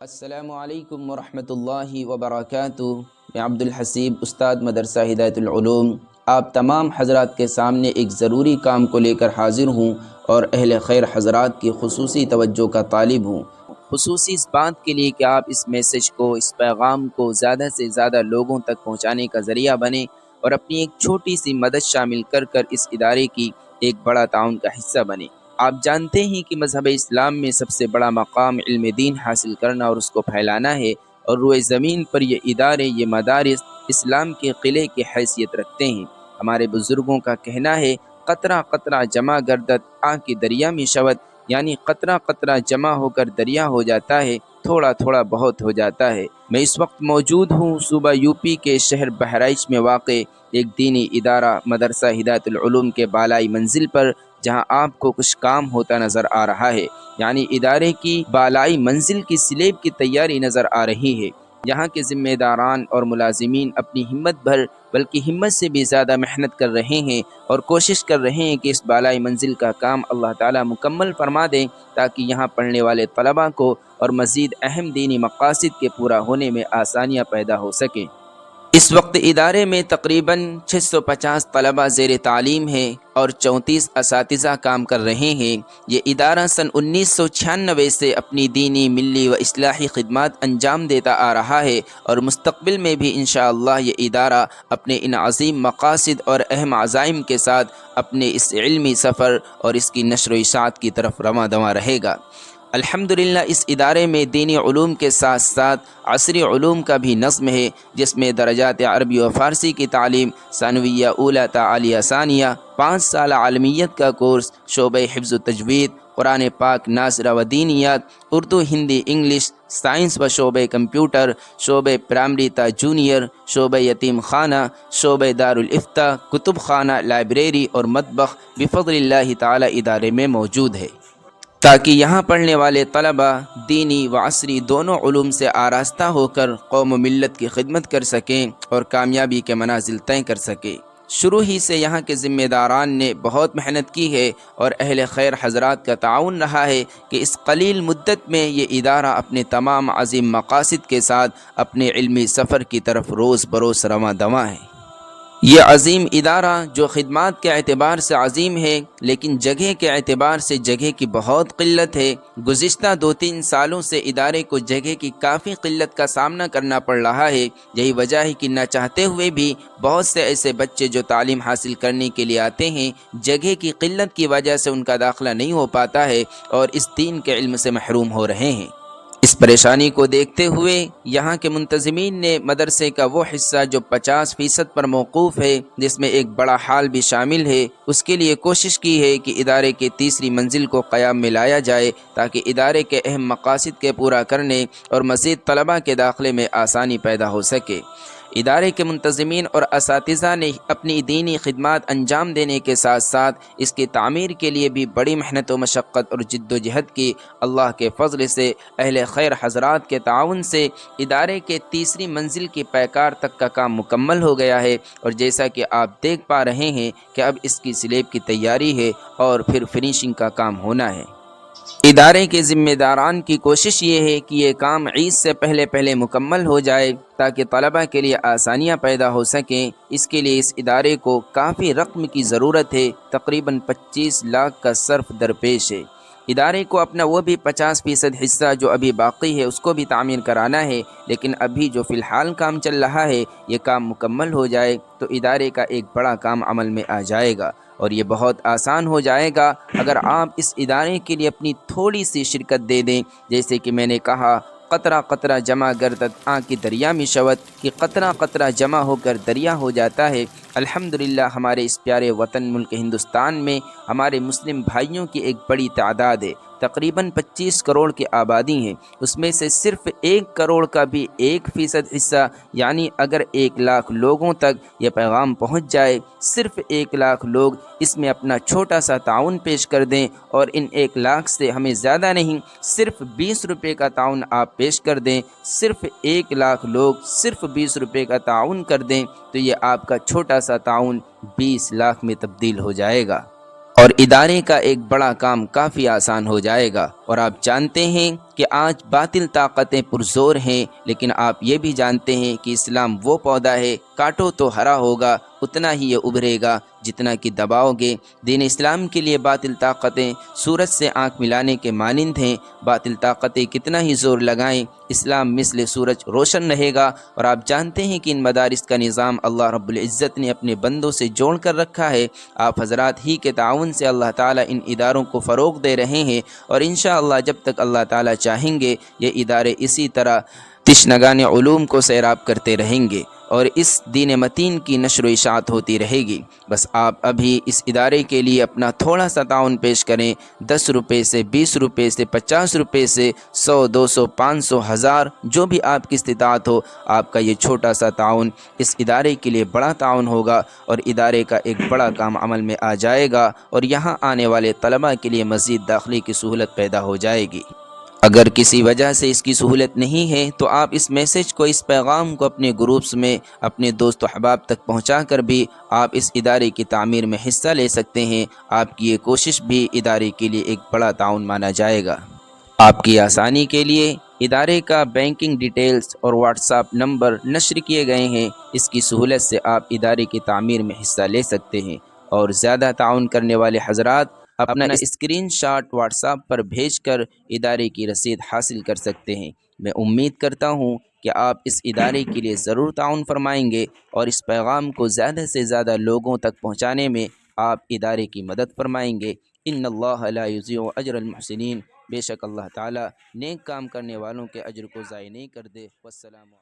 السلام علیکم ورحمۃ اللہ وبرکاتہ۔ میں عبد الحسیب استاد مدرسہ ہدایت العلوم آپ تمام حضرات کے سامنے ایک ضروری کام کو لے کر حاضر ہوں اور اہل خیر حضرات کی خصوصی توجہ کا طالب ہوں، خصوصی اس بات کے لیے کہ آپ اس میسج کو، اس پیغام کو زیادہ سے زیادہ لوگوں تک پہنچانے کا ذریعہ بنیں اور اپنی ایک چھوٹی سی مدد شامل کر اس ادارے کی ایک بڑا تعاون کا حصہ بنیں۔ آپ جانتے ہیں کہ مذہب اسلام میں سب سے بڑا مقام علم دین حاصل کرنا اور اس کو پھیلانا ہے، اور روئے زمین پر یہ ادارے، یہ مدارس اسلام کے قلعے کی حیثیت رکھتے ہیں۔ ہمارے بزرگوں کا کہنا ہے، قطرہ قطرہ جمع گردت آ کے دریا میں شود، یعنی قطرہ قطرہ جمع ہو کر دریا ہو جاتا ہے، تھوڑا تھوڑا بہت ہو جاتا ہے۔ میں اس وقت موجود ہوں صوبہ یوپی کے شہر بہرائچ میں واقع ایک دینی ادارہ مدرسہ ہدایت العلوم کے بالائی منزل پر، جہاں آپ کو کچھ کام ہوتا نظر آ رہا ہے، یعنی ادارے کی بالائی منزل کی سلیب کی تیاری نظر آ رہی ہے۔ یہاں کے ذمہ داران اور ملازمین اپنی ہمت بھر بلکہ ہمت سے بھی زیادہ محنت کر رہے ہیں اور کوشش کر رہے ہیں کہ اس بالائی منزل کا کام اللہ تعالیٰ مکمل فرما دیں، تاکہ یہاں پڑھنے والے طلباء کو اور مزید اہم دینی مقاصد کے پورا ہونے میں آسانیاں پیدا ہو سکیں۔ اس وقت ادارے میں تقریباً 650 طلباء زیر تعلیم ہیں اور 34 اساتذہ کام کر رہے ہیں۔ یہ ادارہ سن 1996 سے اپنی دینی، ملی و اصلاحی خدمات انجام دیتا آ رہا ہے، اور مستقبل میں بھی انشاءاللہ یہ ادارہ اپنے ان عظیم مقاصد اور اہم عزائم کے ساتھ اپنے اس علمی سفر اور اس کی نشر و اشاعت کی طرف رواں دواں رہے گا۔ الحمدللہ اس ادارے میں دینی علوم کے ساتھ ساتھ عصری علوم کا بھی نظم ہے، جس میں درجات عربی و فارسی کی تعلیم، ثانویہ اولیٰ تا عالیہ ثانیہ، 5 سالہ عالمیت کا کورس، شعبہ حفظ و تجوید، قرآن پاک ناظرہ و دینیات، اردو، ہندی، انگلش، سائنس و شعبہ کمپیوٹر، شعبہ پرائمری تا جونیئر، شعبہ یتیم خانہ، شعبہ دارالافتاء، کتب خانہ، لائبریری اور مطبخ بفضل اللہ تعالی ادارے میں موجود ہے، تاکہ یہاں پڑھنے والے طلباء دینی و عصری دونوں علوم سے آراستہ ہو کر قوم و ملت کی خدمت کر سکیں اور کامیابی کے منازل طے کر سکیں۔ شروع ہی سے یہاں کے ذمہ داران نے بہت محنت کی ہے اور اہل خیر حضرات کا تعاون رہا ہے کہ اس قلیل مدت میں یہ ادارہ اپنے تمام عظیم مقاصد کے ساتھ اپنے علمی سفر کی طرف روز بروز رواں دواں ہے۔ یہ عظیم ادارہ جو خدمات کے اعتبار سے عظیم ہے، لیکن جگہ کے اعتبار سے جگہ کی بہت قلت ہے۔ گزشتہ 2-3 سالوں سے ادارے کو جگہ کی کافی قلت کا سامنا کرنا پڑ رہا ہے۔ یہی وجہ ہے کہ نہ چاہتے ہوئے بھی بہت سے ایسے بچے جو تعلیم حاصل کرنے کے لیے آتے ہیں، جگہ کی قلت کی وجہ سے ان کا داخلہ نہیں ہو پاتا ہے اور اس دین کے علم سے محروم ہو رہے ہیں۔ اس پریشانی کو دیکھتے ہوئے یہاں کے منتظمین نے مدرسے کا وہ حصہ جو 50% پر موقوف ہے، جس میں ایک بڑا ہال بھی شامل ہے، اس کے لیے کوشش کی ہے کہ ادارے کے تیسری منزل کو قیام میں لایا جائے، تاکہ ادارے کے اہم مقاصد کے پورا کرنے اور مزید طلباء کے داخلے میں آسانی پیدا ہو سکے۔ ادارے کے منتظمین اور اساتذہ نے اپنی دینی خدمات انجام دینے کے ساتھ ساتھ اس کی تعمیر کے لیے بھی بڑی محنت و مشقت اور جد و جہد کی۔ اللہ کے فضل سے، اہل خیر حضرات کے تعاون سے ادارے کے تیسری منزل کی پیکار تک کا کام مکمل ہو گیا ہے، اور جیسا کہ آپ دیکھ پا رہے ہیں کہ اب اس کی سلیب کی تیاری ہے اور پھر فنیشنگ کا کام ہونا ہے۔ ادارے کے ذمہ داران کی کوشش یہ ہے کہ یہ کام عید سے پہلے مکمل ہو جائے، تاکہ طلباء کے لیے آسانیاں پیدا ہو سکیں۔ اس کے لیے اس ادارے کو کافی رقم کی ضرورت ہے، تقریباً 25 لاکھ کا صرف درپیش ہے۔ ادارے کو اپنا وہ بھی 50% حصہ جو ابھی باقی ہے اس کو بھی تعمیر کرانا ہے، لیکن ابھی جو فی الحال کام چل رہا ہے، یہ کام مکمل ہو جائے تو ادارے کا ایک بڑا کام عمل میں آ جائے گا، اور یہ بہت آسان ہو جائے گا اگر آپ اس ادارے کے لیے اپنی تھوڑی سی شرکت دے دیں۔ جیسے کہ میں نے کہا، قطرہ قطرہ جمع گردت آنکھ کی دریا میں شود، کہ قطرہ قطرہ جمع ہو کر دریا ہو جاتا ہے۔ الحمدللہ ہمارے اس پیارے وطن ملک ہندوستان میں ہمارے مسلم بھائیوں کی ایک بڑی تعداد ہے، تقریباً 25 کروڑ کی آبادی ہے، اس میں سے صرف 1 کروڑ کا بھی 1% حصہ، یعنی اگر 1 لاکھ لوگوں تک یہ پیغام پہنچ جائے، صرف 1 لاکھ لوگ اس میں اپنا چھوٹا سا تعاون پیش کر دیں، اور ان 1 لاکھ سے ہمیں زیادہ نہیں، صرف 20 روپے کا تعاون آپ پیش کر دیں، صرف 1 لاکھ لوگ صرف 20 روپے کا تعاون کر دیں، تو یہ آپ کا چھوٹا سا تعاون 20 لاکھ میں تبدیل ہو جائے گا۔ اور ادارے کا ایک بڑا کام کافی آسان ہو جائے گا۔ اور آپ جانتے ہیں کہ آج باطل طاقتیں پرزور ہیں، لیکن آپ یہ بھی جانتے ہیں کہ اسلام وہ پودا ہے، کاٹو تو ہرا ہوگا، اتنا ہی یہ ابھرے گا جتنا کہ دباؤ گے۔ دین اسلام کے لیے باطل طاقتیں سورج سے آنکھ ملانے کے مانند ہیں۔ باطل طاقتیں کتنا ہی زور لگائیں، اسلام مثل سورج روشن رہے گا۔ اور آپ جانتے ہیں کہ ان مدارس کا نظام اللہ رب العزت نے اپنے بندوں سے جوڑ کر رکھا ہے۔ آپ حضرات ہی کے تعاون سے اللہ تعالیٰ ان اداروں کو فروغ دے رہے ہیں، اور انشاءاللہ جب تک اللہ تعالیٰ چاہیں گے یہ ادارے اسی طرح تشنگان علوم کو سیراب کرتے رہیں گے، اور اس دین متین کی نشر و اشاعت ہوتی رہے گی۔ بس آپ ابھی اس ادارے کے لیے اپنا تھوڑا سا تعاون پیش کریں، 10 روپے سے، 20 روپے سے، 50 روپے سے، 100، 200، 500، 1000، جو بھی آپ کی استطاعت ہو، آپ کا یہ چھوٹا سا تعاون اس ادارے کے لیے بڑا تعاون ہوگا، اور ادارے کا ایک بڑا کام عمل میں آ جائے گا، اور یہاں آنے والے طلباء کے لیے مزید داخلے کی سہولت پیدا ہو جائے گی۔ اگر کسی وجہ سے اس کی سہولت نہیں ہے تو آپ اس میسج کو، اس پیغام کو اپنے گروپس میں، اپنے دوست و احباب تک پہنچا کر بھی آپ اس ادارے کی تعمیر میں حصہ لے سکتے ہیں۔ آپ کی یہ کوشش بھی ادارے کے لیے ایک بڑا تعاون مانا جائے گا۔ آپ کی آسانی کے لیے ادارے کا بینکنگ ڈیٹیلز اور واٹس ایپ نمبر نشر کیے گئے ہیں۔ اس کی سہولت سے آپ ادارے کی تعمیر میں حصہ لے سکتے ہیں، اور زیادہ تعاون کرنے والے حضرات اپنا اسکرین شاٹ واٹس ایپ پر بھیج کر ادارے کی رسید حاصل کر سکتے ہیں۔ میں امید کرتا ہوں کہ آپ اس ادارے کے لیے ضرور تعاون فرمائیں گے، اور اس پیغام کو زیادہ سے زیادہ لوگوں تک پہنچانے میں آپ ادارے کی مدد فرمائیں گے۔ ان اللہ لا یضیع اجر المحسنین، بے شک اللہ تعالیٰ نیک کام کرنے والوں کے اجر کو ضائع نہیں کر دے۔ والسلام علیکم۔